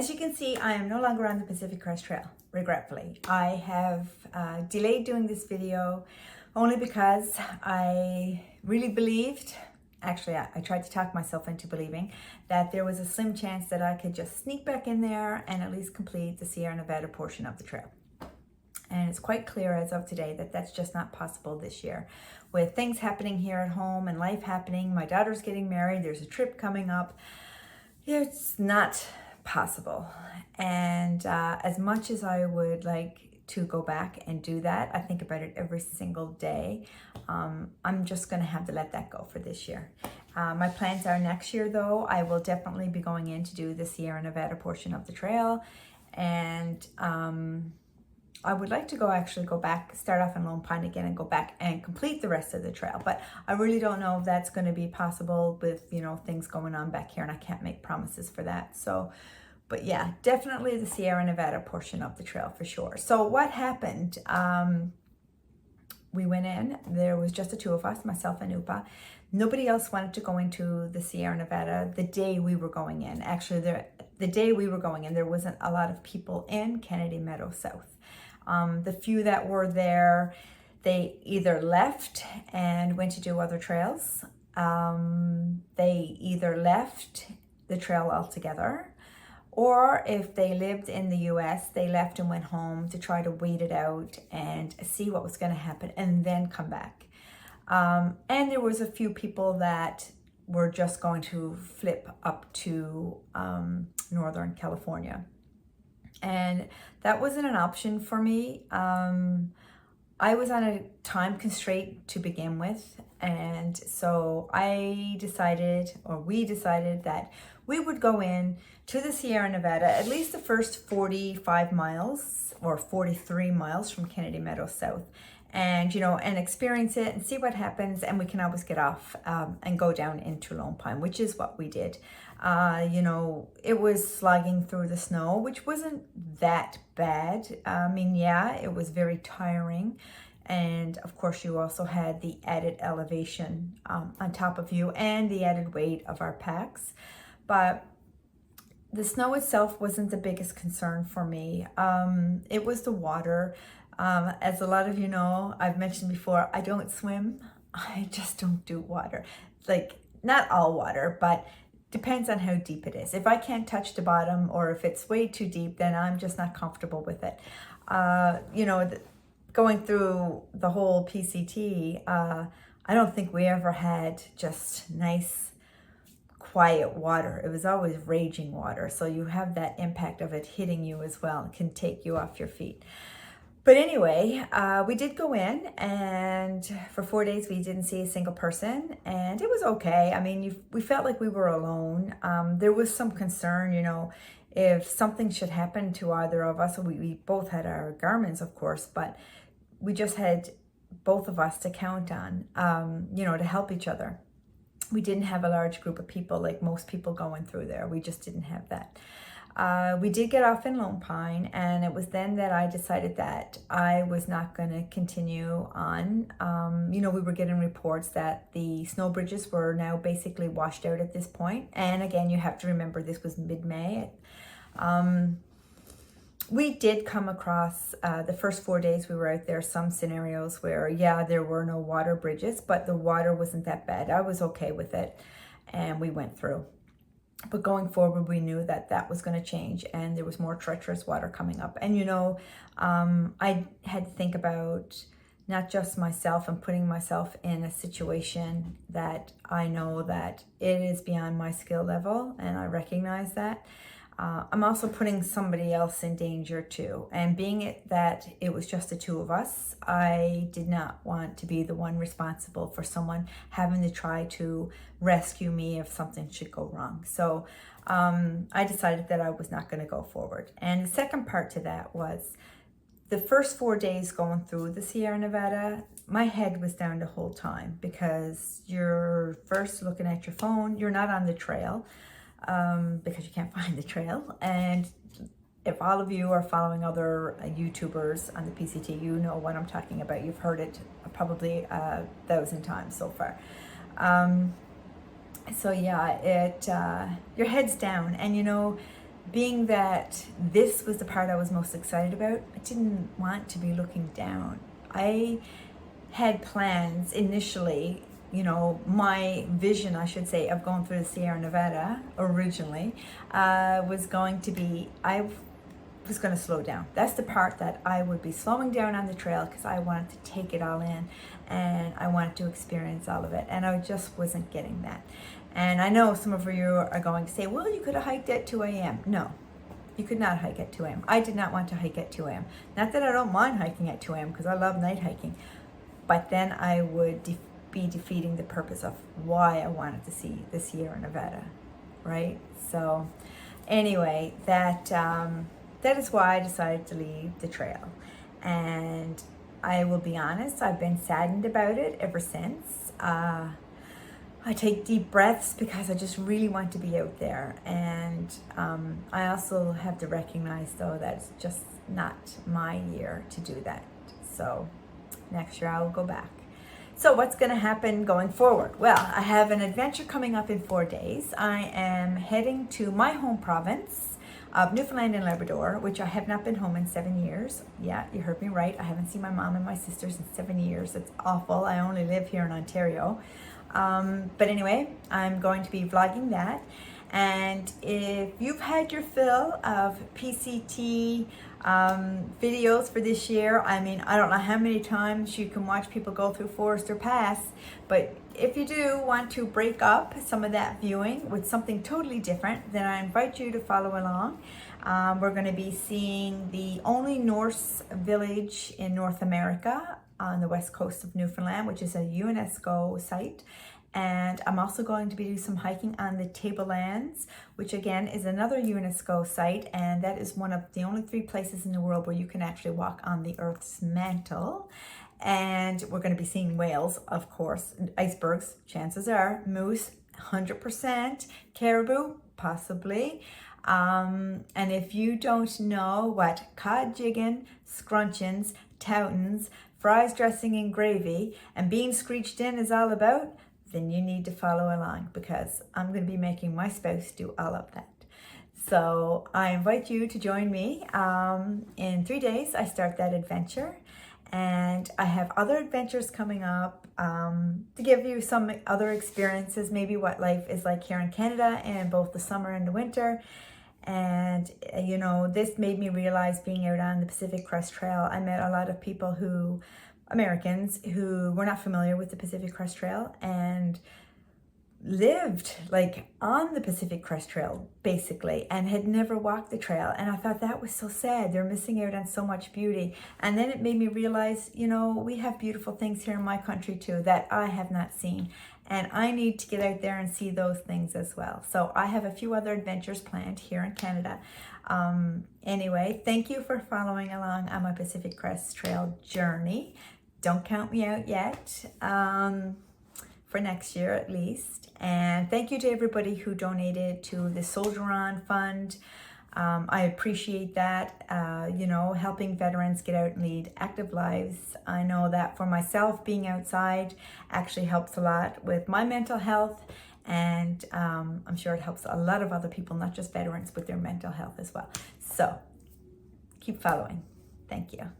As you can see, I am no longer on the Pacific Crest Trail, regretfully. I have delayed doing this video only because I really believed, actually I tried to talk myself into believing that there was a slim chance that I could just sneak back in there and at least complete the Sierra Nevada portion of the trail. And it's quite clear as of today that that's just not possible this year. With things happening here at home and life happening, my daughter's getting married, there's a trip coming up, it's not possible. And as much as I would like to go back and do that, I think about it every single day. I'm just going to have to let that go for this year. My plans are next year, though, I will definitely be going in to do the Sierra Nevada portion of the trail. And I would like to go back, start off in Lone Pine again and go back and complete the rest of the trail. But I really don't know if that's going to be possible with, things going on back here, and I can't make promises for that. So, but yeah, definitely the Sierra Nevada portion of the trail for sure. So what happened? We went in, there was just the two of us, myself and Upa. Nobody else wanted to go into the Sierra Nevada the day we were going in. Actually, the day we were going in, there wasn't a lot of people in Kennedy Meadow South. The few that were there, they either left and went to do other trails. They either left the trail altogether, or if they lived in the US, they left and went home to try to wait it out and see what was going to happen and then come back. And there was a few people that were just going to flip up to Northern California. And that wasn't an option for me. I was on a time constraint to begin with. And so we decided that we would go in to the Sierra Nevada, at least the first 45 miles or 43 miles from Kennedy Meadow South, and and experience it and see what happens, and we can always get off and go down into Lone Pine, which is what we did. It was slogging through the snow, which wasn't that bad. I mean, yeah, it was very tiring. And of course, you also had the added elevation on top of you and the added weight of our packs. But the snow itself wasn't the biggest concern for me. It was the water. As a lot of you know, I've mentioned before, I don't swim. I just don't do water. Like, not all water, but depends on how deep it is. If I can't touch the bottom or if it's way too deep, then I'm just not comfortable with it. Going through the whole PCT, I don't think we ever had just nice, quiet water. It was always raging water. So you have that impact of it hitting you as well. It can take you off your feet. But anyway, we did go in, and for 4 days we didn't see a single person, and it was okay. I mean, we felt like we were alone. There was some concern, if something should happen to either of us. We both had our Garmins, of course, but we just had both of us to count on, to help each other. We didn't have a large group of people like most people going through there. We just didn't have that. We did get off in Lone Pine, and it was then that I decided that I was not going to continue on. We were getting reports that the snow bridges were now basically washed out at this point. And again, you have to remember this was mid-May. We did come across, the first 4 days we were out there, some scenarios where, yeah, there were no water bridges, but the water wasn't that bad. I was okay with it, and we went through. But going forward, we knew that that was going to change, and there was more treacherous water coming up. And, I had to think about not just myself and putting myself in a situation that I know that it is beyond my skill level, and I recognize that. I'm also putting somebody else in danger too. And being that it was just the two of us, I did not want to be the one responsible for someone having to try to rescue me if something should go wrong. So I decided that I was not going to go forward. And the second part to that was the first 4 days going through the Sierra Nevada, my head was down the whole time because you're first looking at your phone, you're not on the trail. Because you can't find the trail. And if all of you are following other YouTubers on the PCT, you know what I'm talking about. You've heard it probably 1,000 times so far. So yeah, your head's down, and being that this was the part I was most excited about, I didn't want to be looking down. I had plans initially, you know, my vision, I should say, of going through the Sierra Nevada originally was going to be, I was going to slow down. That's the part that I would be slowing down on the trail because I wanted to take it all in and I wanted to experience all of it. And I just wasn't getting that. And I know some of you are going to say, well, you could have hiked at 2 a.m. No, you could not hike at 2 a.m. I did not want to hike at 2 a.m. Not that I don't mind hiking at 2 a.m. because I love night hiking, but then I would be defeating the purpose of why I wanted to see the Sierra Nevada, right? So anyway, that is why I decided to leave the trail. And I will be honest, I've been saddened about it ever since. I take deep breaths because I just really want to be out there. And I also have to recognize, though, that it's just not my year to do that. So next year I will go back. So what's going to happen going forward? Well, I have an adventure coming up in 4 days. I am heading to my home province of Newfoundland and Labrador, which I have not been home in 7 years. Yeah, you heard me right. I haven't seen my mom and my sisters in 7 years. It's awful. I only live here in Ontario. But anyway, I'm going to be vlogging that. And if you've had your fill of PCT videos for this year, I mean, I don't know how many times you can watch people go through Forest or Pass, but if you do want to break up some of that viewing with something totally different, then I invite you to follow along. We're going to be seeing the only Norse village in North America on the west coast of Newfoundland, which is a UNESCO site. And I'm also going to be doing some hiking on the Tablelands, which again is another UNESCO site, and that is one of the only 3 places in the world where you can actually walk on the Earth's mantle. And we're going to be seeing whales, of course, icebergs, chances are, moose, 100%, caribou, possibly. And if you don't know what cod jigging, scruncheons, toutons, fries dressing in gravy, and being screeched in is all about, then you need to follow along because I'm going to be making my spouse do all of that. So I invite you to join me. In 3 days, I start that adventure. And I have other adventures coming up to give you some other experiences, maybe what life is like here in Canada in both the summer and the winter. And, you know, this made me realize being out on the Pacific Crest Trail, I met a lot of people Americans who were not familiar with the Pacific Crest Trail and lived like on the Pacific Crest Trail basically and had never walked the trail. And I thought that was so sad. They're missing out on so much beauty. And then it made me realize, you know, we have beautiful things here in my country too that I have not seen. And I need to get out there and see those things as well. So I have a few other adventures planned here in Canada. Anyway, thank you for following along on my Pacific Crest Trail journey. Don't count me out yet, for next year at least. And thank you to everybody who donated to the Soldier On Fund. I appreciate that, you know, helping veterans get out and lead active lives. I know that for myself, being outside actually helps a lot with my mental health. And I'm sure it helps a lot of other people, not just veterans, with their mental health as well. So keep following. Thank you.